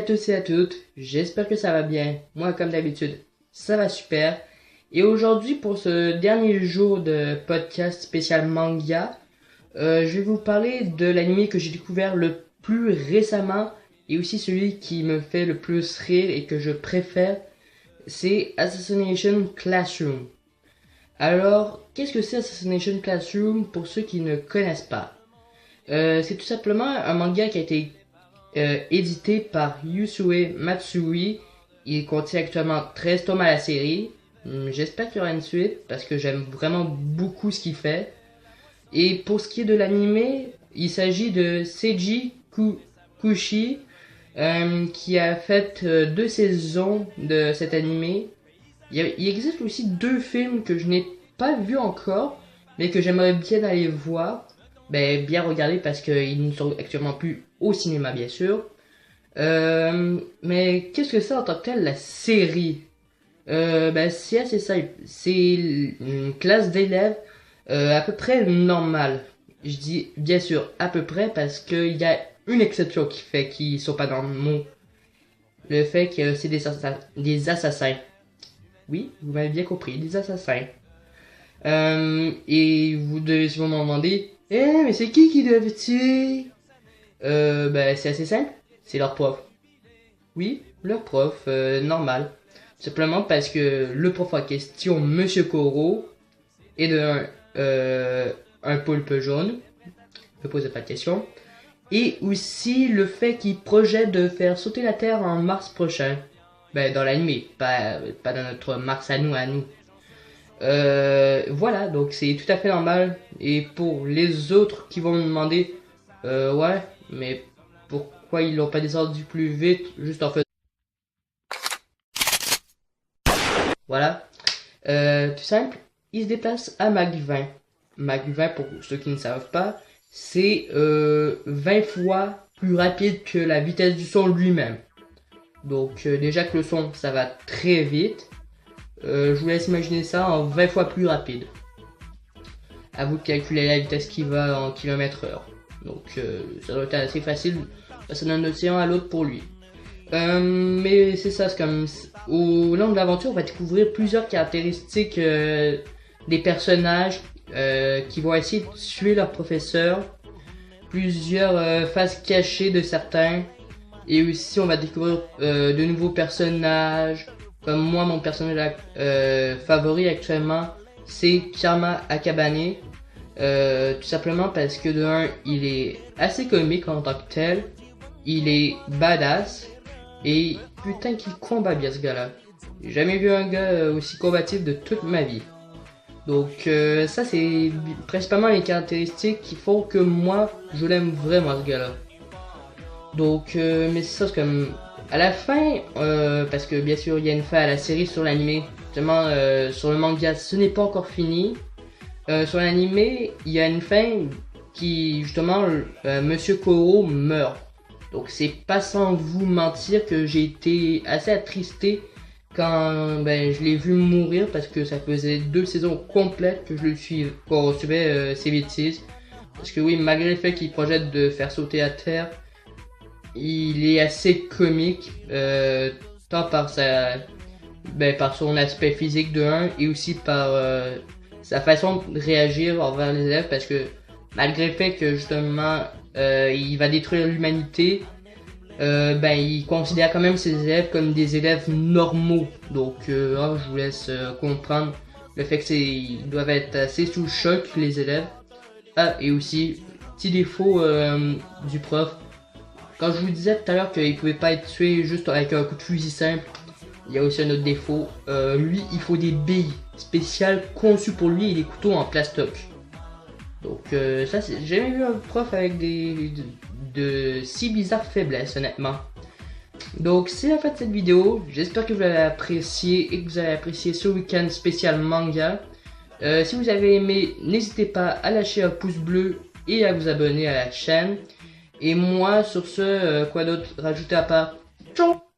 à tous et à toutes, j'espère que ça va bien. Moi, comme d'habitude, ça va super. Et aujourd'hui, pour ce dernier jour de podcast spécial manga, je vais vous parler de l'anime que j'ai découvert le plus récemment et aussi celui qui me fait le plus rire et que je préfère, c'est Assassination Classroom. Alors, qu'est-ce que c'est Assassination Classroom pour ceux qui ne connaissent pas? C'est tout simplement un manga qui a été édité par Yusue Matsui. Il contient actuellement 13 tomes à la série. J'espère qu'il y aura une suite parce que j'aime vraiment beaucoup ce qu'il fait. Et pour ce qui est de l'anime, il s'agit de Seiji Kushi qui a fait 2 saisons de cet anime. Il existe aussi 2 films que je n'ai pas vus encore, mais que j'aimerais bien aller voir. Bien regarder parce qu'ils ne sont actuellement plus au cinéma, bien sûr. Mais qu'est-ce que c'est en tant que tel, la série? C'est assez simple. C'est une classe d'élèves à peu près normale. Je dis bien sûr à peu près parce qu'il y a une exception qui fait qu'ils sont pas dans le mot. Le fait que c'est des assassins. Oui, vous m'avez bien compris, des assassins. Et vous devez sûrement me demander, mais c'est qui doit tuer? C'est assez simple, c'est leur prof. Oui, leur prof, normal. Simplement parce que le prof en question, Monsieur Koro, est un poulpe jaune. Ne posez pas de questions. Et aussi le fait qu'il projette de faire sauter la Terre en mars prochain. Dans l'anime, pas dans notre mars à nous. Voilà, donc c'est tout à fait normal. Et pour les autres qui vont me demander, ouais, mais pourquoi ils l'ont pas descendu plus vite, juste en fait. Voilà, tout simple, il se déplace à Mach 20. Mach 20, pour ceux qui ne savent pas, c'est 20 fois plus rapide que la vitesse du son lui-même. Donc déjà que le son, ça va très vite. Je vous laisse imaginer ça en 20 fois plus rapide. À vous de calculer la vitesse qui va en km/h. Donc ça doit être assez facile de passer d'un océan à l'autre pour lui. Mais c'est ça, c'est comme au long de l'aventure, on va découvrir plusieurs caractéristiques des personnages qui vont essayer de tuer leur professeur, plusieurs faces cachées de certains, et aussi on va découvrir de nouveaux personnages. Comme moi, mon personnage favori actuellement, c'est Karma Akabane. Tout simplement parce que de un, il est assez comique en tant que tel. Il est badass. Et putain qu'il combat bien ce gars-là. J'ai jamais vu un gars aussi combatif de toute ma vie. Donc ça c'est principalement les caractéristiques qui font que moi, je l'aime vraiment ce gars-là. Donc mais c'est ça, c'est comme à la fin, parce que bien sûr il y a une fin à la série sur l'anime, justement sur le manga ce n'est pas encore fini. Sur l'anime il y a une fin qui justement Monsieur Koro meurt. Donc c'est pas sans vous mentir que j'ai été assez attristé quand je l'ai vu mourir parce que ça faisait 2 saisons complètes que je le suivais, qu'on suivait ses bêtises. Parce que oui, malgré le fait qu'il projette de faire sauter la Terre, il est assez comique, tant par par son aspect physique de 1 et aussi par sa façon de réagir envers les élèves, parce que malgré le fait que justement il va détruire l'humanité, il considère quand même ses élèves comme des élèves normaux. Donc je vous laisse comprendre le fait que ils doivent être assez sous choc, les élèves. Ah, et aussi petit défaut du prof. Quand je vous disais tout à l'heure qu'il pouvait pas être tué juste avec un coup de fusil simple, il y a aussi un autre défaut. Lui, il faut des billes spéciales conçues pour lui et des couteaux en plastoc. Donc ça, j'ai jamais vu un prof avec de si bizarres faiblesses, honnêtement. Donc c'est la fin de cette vidéo. J'espère que vous l'avez apprécié et que vous avez apprécié ce week-end spécial manga. Si vous avez aimé, n'hésitez pas à lâcher un pouce bleu et à vous abonner à la chaîne. Et moi, sur ce, quoi d'autre rajouter à part? Ciao!